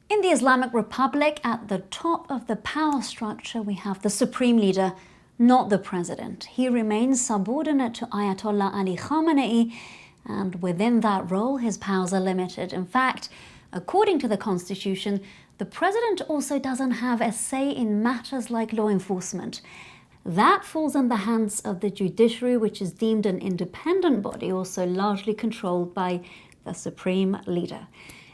In the Islamic Republic, at the top of the power structure, we have the supreme leader, not the president. He remains subordinate to Ayatollah Ali Khamenei, and within that role, his powers are limited. In fact, according to the constitution, the president also doesn't have a say in matters like law enforcement. That falls in the hands of the judiciary, which is deemed an independent body, also largely controlled by the supreme leader.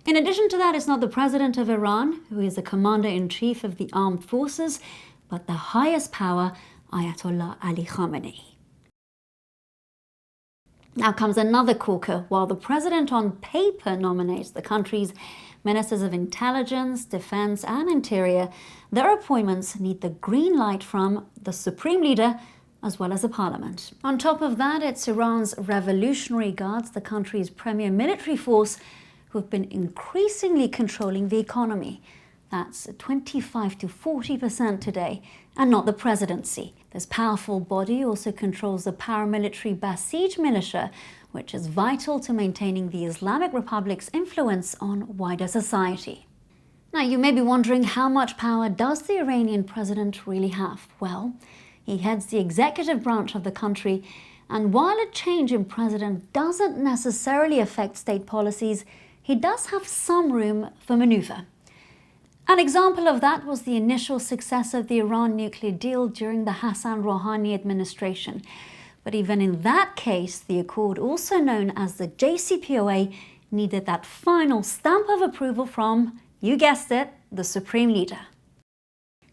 In addition to that, it's not the president of Iran, who is the commander-in-chief of the armed forces, but the highest power, Ayatollah Ali Khamenei. Now comes another corker. While the president on paper nominates the country's ministers of intelligence, defense, and interior, their appointments need the green light from the supreme leader as well as the parliament. On top of that, it's Iran's Revolutionary Guards, the country's premier military force, who have been increasingly controlling the economy. That's 25 to 40% today, and not the presidency. This powerful body also controls the paramilitary Basij militia, which is vital to maintaining the Islamic Republic's influence on wider society. Now, you may be wondering, how much power does the Iranian president really have? Well, he heads the executive branch of the country, and while a change in president doesn't necessarily affect state policies, he does have some room for maneuver. An example of that was the initial success of the Iran nuclear deal during the Hassan Rouhani administration. But even in that case, the accord, also known as the JCPOA, needed that final stamp of approval from, you guessed it, the supreme leader.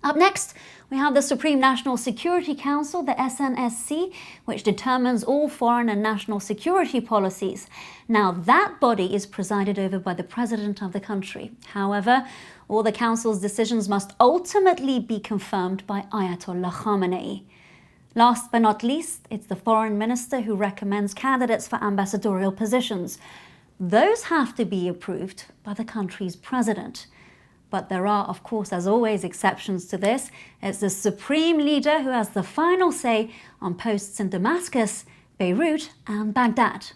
Up next, we have the Supreme National Security Council, the SNSC, which determines all foreign and national security policies. Now, that body is presided over by the president of the country. However, all the council's decisions must ultimately be confirmed by Ayatollah Khamenei. Last but not least, it's the foreign minister who recommends candidates for ambassadorial positions. Those have to be approved by the country's president. But there are, of course, as always, exceptions to this. It's the supreme leader who has the final say on posts in Damascus, Beirut, and Baghdad.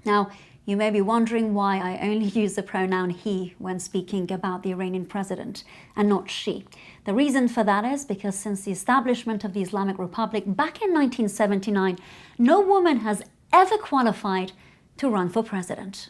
Now, you may be wondering why I only use the pronoun he when speaking about the Iranian president and not she. The reason for that is because since the establishment of the Islamic Republic back in 1979, no woman has ever qualified to run for president.